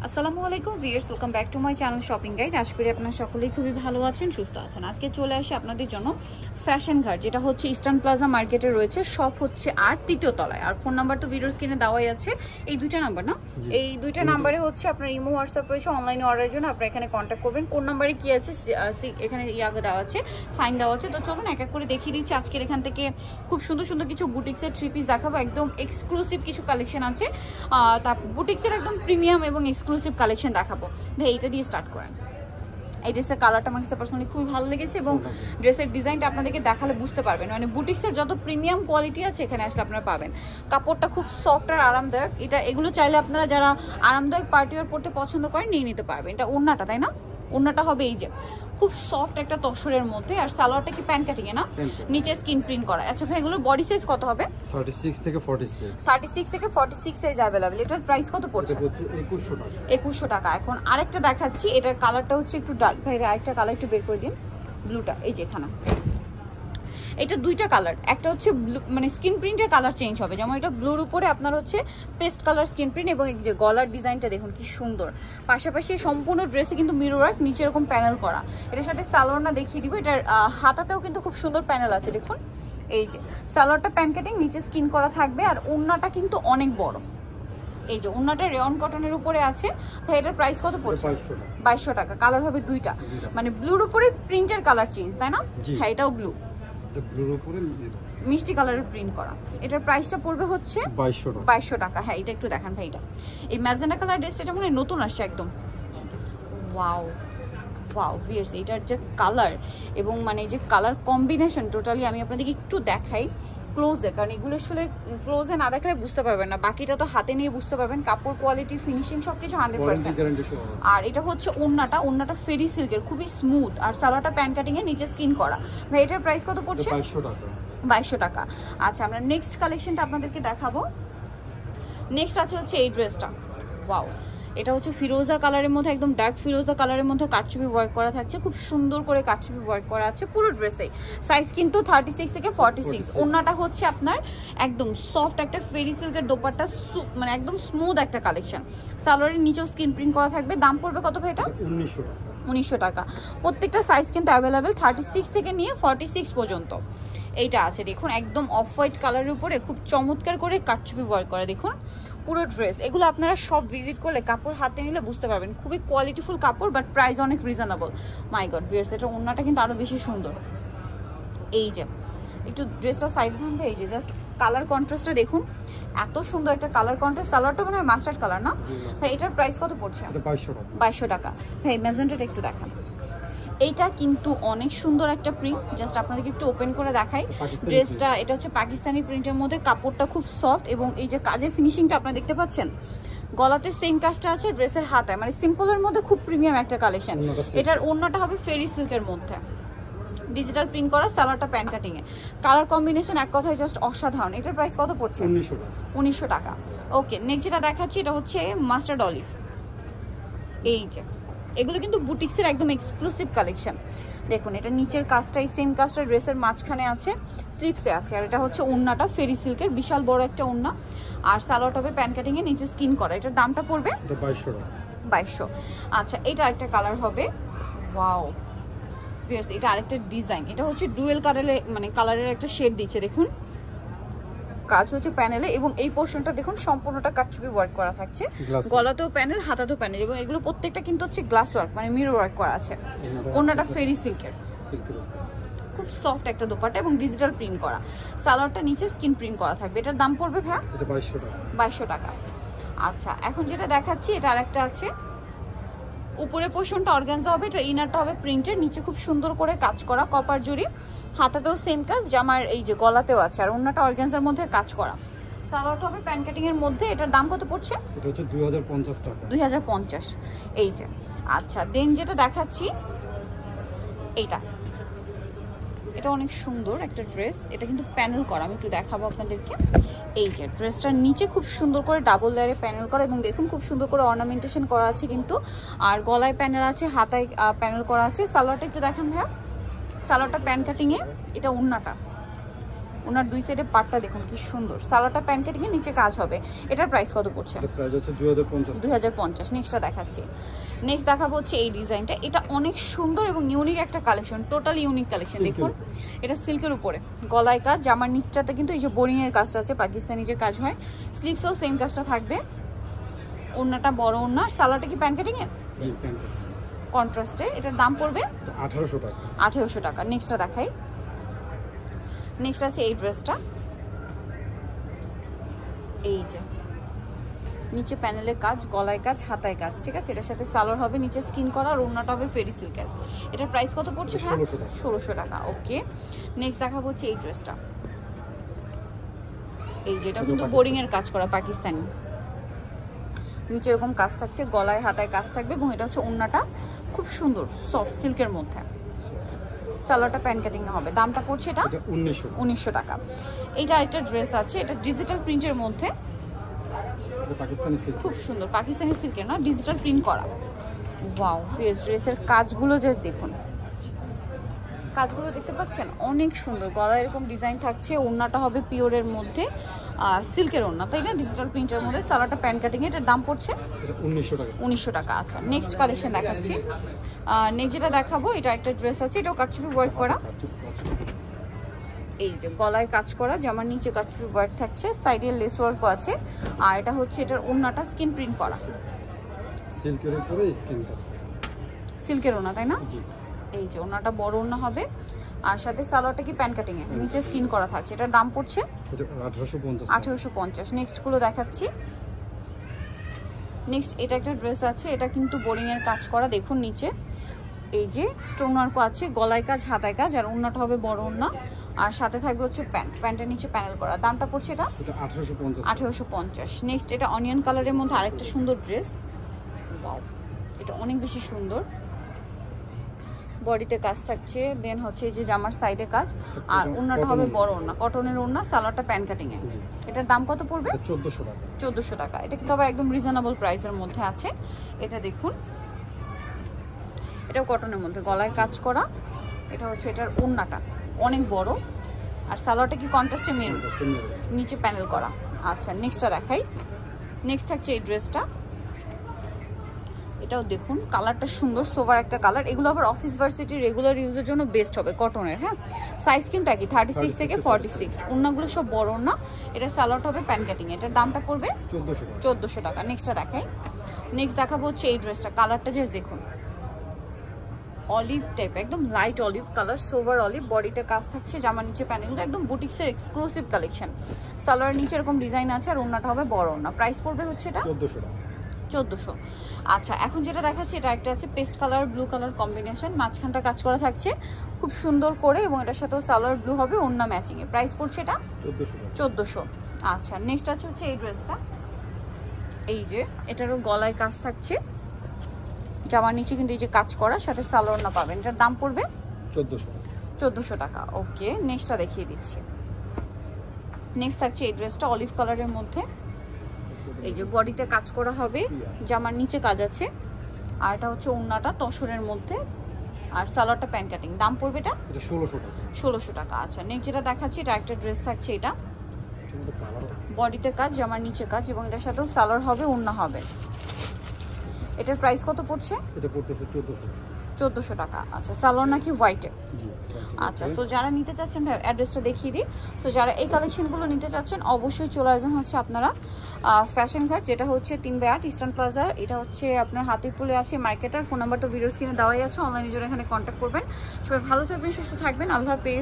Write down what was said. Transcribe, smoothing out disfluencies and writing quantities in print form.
আসসালামু আলাইকুম viewers, welcome back to my channel shopping guide. আশা করি আপনারা সকলেই খুবই ভালো আছেন, সুস্থ আছেন। আজকে চলে আসি আপনাদের জন্য ফ্যাশন ঘাট, যেটা হচ্ছে ইস্টার্ন প্লাজা মার্কেটে রয়েছে। শপ হচ্ছে 8 তৃতীয় তলায়। আর ফোন নাম্বার তো ভিডিওর স্ক্রিনে দেওয়াই আছে, এই দুইটা নাম্বার না, এই দুইটা নাম্বারে হচ্ছে আপনার ইমো হোয়াটসঅ্যাপ রয়েছে। অনলাইনে অর্ডারের জন্য আপনারা এখানে কন্ট্যাক্ট করবেন। কোন নাম্বারে কি আছে এখানে ইয়াগে দেওয়া আছে, সাইন দেওয়া আছে। তো চলুন এক এক করে দেখিয়ে দিচ্ছি। আজকের এখান থেকে খুব সুন্দর সুন্দর কিছু বুটিক্সের থ্রি পিস দেখাবো। একদম এক্সক্লুসিভ কিছু কালেকশন আছে, তারপর বুটিক্সের একদম প্রিমিয়াম এবং এক্সক্লুসিভ কালেকশন দেখাবো। ভাই এইটা দিয়ে স্টার্ট করেন। এই ড্রেসের কালারটা আমার কাছে পার্সোনালি খুবই ভালো লেগেছে এবং ড্রেসের ডিজাইনটা আপনাদেরকে দেখালে বুঝতে পারবেন, মানে বুটিক্সের যত প্রিমিয়াম কোয়ালিটি আছে এখানে আসলে আপনারা পাবেন। কাপড়টা খুব সফট আর আরামদায়ক। এগুলো চাইলে আপনারা যারা আরামদায়ক পার্টি ওয়্যার পরতে পছন্দ করেন নিয়ে নিতে পারবেন। এটা ওড়নাটা, তাই না? ওড়নাটা হবে এই যে খুব সফট একটা তসরের মধ্যে। আর সালোয়ারটা কি প্যান কাটিং এ না, নিচে স্কিন প্রিন্ট করা। আচ্ছা ভাই, এগুলো বডি সাইজ কত হবে? 36 থেকে 46 সাইজ अवेलेबल। এটার প্রাইস কত পড়ছে? 2100 টাকা। এখন আরেকটা দেখাচ্ছি, এটার কালারটা হচ্ছে একটু ডার্ক। ভাই আরেকটা কালার একটু বের করে দিন, ব্লুটা। এই যে এখানে এটা দুইটা কালার, একটা হচ্ছে ব্লু, মানে স্কিন প্রিন্টের কালার চেঞ্জ হবে। যেমন এটা ব্লুর উপরে আপনার হচ্ছে পেস্ট কালার স্কিন প্রিন্ট, এবং এই যে গলার ডিজাইনটা দেখুন কি সুন্দর। পাশাপাশি সম্পূর্ণ ড্রেসে কিন্তু মিরর ওয়ার্ক, নিচে এরকম প্যানেল করা। এটার সাথে সালোয়ারটা দেখিয়ে দিব। এটার হাতাতেও কিন্তু খুব সুন্দর প্যানেল আছে দেখুন। এই যে সালোয়ারটা প্যান কাটিং, নিচে স্কিন করা থাকবে। আর ওড়নাটা কিন্তু অনেক বড়। এই যে ওড়নাটা রেয়ন কটনের উপরে আছে। ভাই এটার প্রাইস কত পড়ছে? 2200 টাকা। কালার হবে দুইটা, মানে ব্লুর উপরে প্রিন্টের কালার চেঞ্জ, তাই না? হ্যাঁ, এটাও ব্লু, ব্লুর উপরে মিষ্টি কালারের প্রিন্ট করা। এটার প্রাইসটা পড়বে হচ্ছে 2200 টাকা। হ্যাঁ, এটা একটু দেখান ভাই। এটা এই ম্যাজেন্টা কালার ড্রেসটা, এটা মনে হয় নতুন আসছে একদম। ওয়াও ওয়াও ভিউয়ার্স, এটার যে কালার এবং মানে যে কালার কম্বিনেশন, টোটালি আমি আপনাদেরকে একটু দেখাই ক্লোজে, কারণ এগুলো আসলে ক্লোজে না দেখালে বুঝতে পারবেন না। বাকিটা তো হাতে নিয়ে বুঝতে পারবেন। কাপড় কোয়ালিটি, ফিনিশিং সবকিছু 100%। আর এটা হচ্ছে ওড়নাটা ফেরি সিল্কের, খুবই স্মুথ। আর সালোয়ারটা প্যান কাটিং এর, নিচে স্কিন করা। ভাই এটার প্রাইস কত পড়ছে? 2200 টাকা। আচ্ছা, আমরা নেক্সট কালেকশনটা আপনাদেরকে দেখাবো। নেক্সট আছে হচ্ছে এই ড্রেসটা। ওয়াও, এটা হচ্ছে ফিরোজা কালারের মধ্যে, একদম ডার্ক ফিরোজা কালারের মধ্যে কাটচুপি ওয়ার্ক করা থাকছে। খুব সুন্দর করে কাটচুপি ওয়ার্ক করা আছে পুরো ড্রেসে। সাইজ কিন্তু 36 থেকে 46। ওড়নাটা হচ্ছে আপনার একদম সফট একটা ফেরি সিল্কের দোপাট্টা, মানে একদম স্মুথ একটা কালেকশন। সালোয়ারের নিচেও স্ক্রিন প্রিন্ট করা থাকবে। দাম পড়বে কত ভাই এটা? 1900 টাকা। প্রত্যেকটা সাইজ কিন্তু অ্যাভেলেবেল, 36 থেকে নিয়ে 46 পর্যন্ত। এইটা আছে দেখুন, একদম অফ হোয়াইট কালারের উপরে খুব চমৎকার করে কাটচুপি ওয়ার্ক করা দেখুন পুরো ড্রেস। এগুলো আপনারা সব ভিজিট করলে, কাপড় হাতে নিলে বুঝতে পারবেন খুবই কোয়ালিটিফুল কাপড়, বাট প্রাইস অনেক রিজনেবল। মাই গড ভিউয়ার্স, এটা ওড়নাটা কিন্তু আরো বেশি সুন্দর। এই যে একটু ড্রেসটা সাইড ভাঙবে, এই যে জাস্ট কালার কন্ট্রাস্টটা দেখুন, এত সুন্দর একটা কালার কন্ট্রাস্ট। সালোয়ারটা মনে হয় মাস্টার্ড কালার না? ভাই এটার প্রাইস কত পড়ছে? 2200 টাকা। ভাই ম্যাজেন্টাটা একটু দেখান। এইটা কিন্তু অনেক সুন্দর একটা প্রিন্ট, জাস্ট আপনাদেরকে একটু ওপেন করে দেখাই ড্রেসটা। এটা হচ্ছে পাকিস্তানি প্রিন্টের মধ্যে, কাপড়টা খুব সফট এবং এই যে কাজের ফিনিশিংটা আপনারা দেখতে পাচ্ছেন। গলাতে সেম কাজটা আছে, ড্রেসের হাতায়, মানে সিম্পলের মধ্যে খুব প্রিমিয়াম একটা কালেকশন। এটার ওড়নাটা হবে ফেরি সিল্কের মধ্যে, ডিজিটাল প্রিন্ট করা, সালোয়ারটা প্যান কাটিং এ। কালার কম্বিনেশন এক কথায় জাস্ট অসাধারণ। এটার প্রাইস কত পড়ছে? 1900 টাকা। ওকে, নেক্সট যেটা দেখাচ্ছি, এটা হচ্ছে মাস্টার্ড অলিভ। এই যে এগুলো কিন্তু বুটিক্সের একদম এক্সক্লুসিভ কালেকশন। দেখুন, এটা নিচের কাজটাই সেম কাজটা ড্রেসের মাঝখানে আছে, স্লিভসে আছে। আর এটা হচ্ছে ওড়নাটা ফেরি সিল্কের, বিশাল বড় একটা ওড়না। আর সালোয়ারটা হবে প্যান কাটিং এর, নিচে স্কিন করা। এটার দামটা পড়বে 2200। আচ্ছা, এটা একটা কালার হবে। ওয়াও ভিউয়ার্স, এটা আরেকটা ডিজাইন। এটা হচ্ছে ডুয়েল কালারে, মানে কালারের একটা শেড দিচ্ছে দেখুন। কাজ হচ্ছে প্যানেলে, এবং এই পোর্শনটা দেখুন সম্পূর্ণটা কাটচুপি ওয়ার্ক করা থাকছে। গলাতেও প্যানেল, হাতাতেও প্যানেল, এবং এগুলো প্রত্যেকটা কিন্তু হচ্ছে গ্লাস ওয়ার্ক, মানে মিরর ওয়ার্ক করা আছে। ওড়নাটা ফেরি সিল্কের, খুব সফট একটা দোপাট্টা এবং ডিজিটাল প্রিন্ট করা। সালোয়ারটা নিচে স্কিন প্রিন্ট করা থাকবে। এটার দাম পড়বে ভাই 2200 টাকা। আচ্ছা, এখন যেটা দেখাচ্ছি, এটা আরেকটা আছে। উপরে পোর্শনটা অর্গানজা হবে, এটা ইনারটা হবে প্রিন্টের, নিচে খুব সুন্দর করে কাজ করা কপার জরি। হাতাতেও সেম কাজ, জামার এই যে গলাতেও আছে। আর ওড়নাটা অর্গানজার মধ্যে কাজ করা। সালোয়ারটা হবে প্যান কাটিং এর মধ্যে। এটার দাম কত পড়ছে? এটা হচ্ছে 2050 টাকা। 2050। এই যে আচ্ছা, দেন যেটা দেখাচ্ছি এইটা, এটা অনেক সুন্দর একটা ড্রেস। এটা কিন্তু প্যানেল করা, আমি একটু দেখাবো আপনাদেরকে। এই যে ড্রেসটার নিচে খুব সুন্দর করে ডাবল লেয়ারে প্যানেল করা, এবং দেখুন খুব সুন্দর করে অর্নামেন্টেশন করা আছে কিন্তু। আর গলায় প্যানেল আছে, হাতায় প্যানেল করা আছে। সালোয়ারটা একটু দেখান ভাইয়া। সালোয়ারটা প্যান কাটিং এ, এটা ওড়নাটা ওনার দুই সাইডে পাটটা দেখুন কি সুন্দর, সালোয়ারটা প্যান্ট কাটিং এর নিচে কাজ হবে। এটার প্রাইস কত পড়ছে? এটার প্রাইস হচ্ছে 2050। নেক্সটটা দেখাচ্ছি। নেক্সট দেখাবো হচ্ছে এই ডিজাইনটা, এটা অনেক সুন্দর এবং ইউনিক একটা কালেকশন, টোটালি ইউনিক কালেকশন। দেখুন এটা সিল্কের উপরে গলায় কাজ, জামার নিচটাতে কিন্তু এই যে বোরিং এর কাজটা আছে, পাকিস্তানি যে কাজ হয়, স্লিভসও সেম কাজটা থাকবে। ওড়নাটা বড় ওড়না, সালোয়ারটা কি প্যান্ট কাটিং এ? জি, প্যান্ট কাটিং কন্ট্রাস্টে। এটার দাম পড়বে 1800 টাকা। 1800 টাকা। নেক্সটটা দেখাই। নেক্সট আছে এই ড্রেসটা, এই যে নিচে প্যানেলে কাজ, গলায় কাজ, হাতায় কাজ, ঠিক আছে। এটার সাথে সালোয়ার হবে নিচে স্কিন করা, আর ওড়নাটা হবে ফেরি সিল্কের। এটার প্রাইস কত পড়ছে? 1600 টাকা। ওকে, নেক্সট দেখাবো হচ্ছে এই ড্রেসটা, এই যে এটা কিন্তু বোরিং এর কাজ করা পাকিস্তানি, নিচে এরকম কাজ থাকছে, গলায় হাতায় কাজ থাকবে, এবং এটা হচ্ছে ওড়নাটা খুব সুন্দর সফট সিল্কের মধ্যে, সালোয়ারটা প্যান্ট কাটিং হবে। দামটা পড়ছে এটা 1900 টাকা। এইটা আরেকটা ড্রেস আছে, এটা ডিজিটাল প্রিন্টের মধ্যে, পাকিস্তানি সিল্ক, খুব সুন্দর পাকিস্তানি সিল্কের না, ডিজিটাল প্রিন্ট করা। ওয়াও, ফেস ড্রেসের কাজগুলো জাস্ট দেখুন, কাজগুলো দেখতে পাচ্ছেন অনেক সুন্দর। গলা এরকম ডিজাইন থাকছে, ওড়নাটা হবে পিওরের মধ্যে, সিল্কের ওড়না, তাই না, ডিজিটাল প্রিন্টের মধ্যে, সালোয়ারটা প্যান্ট কাটিং। এটার দাম পড়ছে 1900 টাকা। আচ্ছা, নেক্সট কালেকশন দেখাচ্ছি। নেক্সট যেটা দেখাবো, এটা একটা ড্রেস আছে, এটাও কাটচুপি ওয়ার্ক করা, এই যে গলায় কাজ করা, জামার নিচে কাটচুপি ওয়ার্ক থাকছে, সাইডে লেস ওয়ার্কও আছে, আর এটা হচ্ছে এটার ওড়নাটা স্কিন প্রিন্ট করা, সিল্কের উপরে স্কিন কাজ করা, সিল্কের ওড়না, তাই না? জি। এই যে ওড়নাটা বড় ওড়না হবে, আর সাথে সালোয়ারটা কি প্যান্ট কাটিং এ, নিচে স্কিন করা থাকছে। এটার দাম পড়ছে 1850। নেক্সট গুলো দেখাচ্ছি। নেক্সট এটা একটা ড্রেস আছে, এটা কিন্তু বোরিং এর কাজ করা, দেখুন নিচে এই যে স্টোন ওয়ার্ক আছে, গলায় কাজ, হাতায় কাজ, আর ওড়নাটা হবে বড় ওড়না, আর সাথে থাকবে হচ্ছে প্যান্ট, প্যান্টের নিচে প্যানেল করা। দামটা পড়ছে এটা 1850। নেক্সট এটা অনিয়ন কালারের মধ্যে আরেকটা সুন্দর ড্রেস, ওয়াও এটা অনেক বেশি সুন্দর, বডিতে কাজ থাকছে, দেন হচ্ছে এই যে জামার সাইডে কাজ, আর ওড়নাটা হবে বড় ওড়না, কটনের ওড়না, সালোয়ারটা প্যান্ট কাটিং এ। এটার দাম কত পড়বে? 1400 টাকা। এটা কিন্তু আবার একদম রিজনেবল প্রাইসের মধ্যে আছে। এটা দেখুন, এটাও কটনের মধ্যে, গলায় কাজ করা, এটা হচ্ছে এটার ওড়নাটা অনেক বড়, আর সালোয়ারটা কি কন্ট্রাস্টে মেরুন, নিচে প্যানেল করা। আচ্ছা, নেক্সটটা দেখাই। নেক্সট থাকছে এই ড্রেসটা, এটাও দেখুন কালারটা সুন্দর, সোভার একটা কালার। এগুলো আবার অফিস ভার্সিটি রেগুলার ইউজের জন্য বেস্ট হবে, কটনের। হ্যাঁ, সাইজ কিন্তু একই, 36 থেকে 46। ওড়নাগুলো সব বড় ওড়না, এটা সালোয়ার হবে প্যান্ট কাটিং। এটার দামটা পড়বে 1400 টাকা। নেক্সটটা দেখাই। নেক্সট দেখাবো হচ্ছে এই ড্রেসটা, কালারটা জাস্ট দেখুন, অলিভ টাইপ, একদম light olive colour, sober olive, বডিতে কাজ থাকছে, জামার নিচে প্যানেলটা একদম বুটিক্সের এক্সক্লুসিভ কালেকশন। সালোয়ার নিচে এরকম ডিজাইন আছে, আর ওড়নাটা হবে বড় ওড়না। প্রাইস পড়বে হচ্ছে এটা 1400। আচ্ছা, এখন যেটা দেখাচ্ছি, এটা একটা আছে paste colour blue colour combination, মাঝখানটা কাজ করা থাকছে খুব সুন্দর করে, এবং এটার সাথেও সালোয়ার ব্লু হবে, ওড়না ম্যাচিং এ। প্রাইস পড়ছে এটা 1400। আচ্ছা, নেক্সট আছে হচ্ছে এই ড্রেসটা, এই যে এটারও গলায় কাজ থাকছে, জামার নিচে কিন্তু এই যে কাজ করা, সাথে সালোয়ার না পাবেন। এটার দাম পড়বে 1400 টাকা। ওকে, নেক্সটটা দেখিয়ে দিচ্ছি। নেক্সট থাকছে এই ড্রেসটা অলিভ কালারের মধ্যে, এই যে বডিতে কাজ করা হবে, জামার নিচে কাজ আছে, আর এটা হচ্ছে ওড়নাটা তসরের মধ্যে, আর সালোয়ারটা প্যান্ট কাটিং। দাম পড়বে এটা 1600 টাকা। আচ্ছা, নেক্সট যেটা দেখাচ্ছি, এটা একটা ড্রেস থাকছে, এটা বডিতে কাজ, জামার নিচে কাজ, এবং এটার সাথেও সালোয়ার হবে, ওড়না হবে। এটার প্রাইস কত পড়ছে? এটা পড়তেছে 1400 টাকা। আচ্ছা, সালোয়ার নাকি হোয়াইটে? আচ্ছা, সো যারা নিতে চাচ্ছেন, ভাই অ্যাড্রেসটা দেখিয়ে দিই। সো যারা এই কালেকশনগুলো নিতে চাচ্ছেন, অবশ্যই চলে আসবেন হচ্ছে আপনারা ফ্যাশন ঘাট, যেটা হচ্ছে 3/8 ইস্টার্ন প্লাজা। এটা হচ্ছে আপনার হাতিরপুলে আছে মার্কেটার। ফোন নাম্বার তো ভিডিও স্ক্রিনে দেওয়াই আছে, অনলাইনে জন্য এখানে কন্ট্যাক্ট করবেন। সবাই ভালো থাকবেন, সুস্থ থাকবেন, আল্লাহ হাফেজ।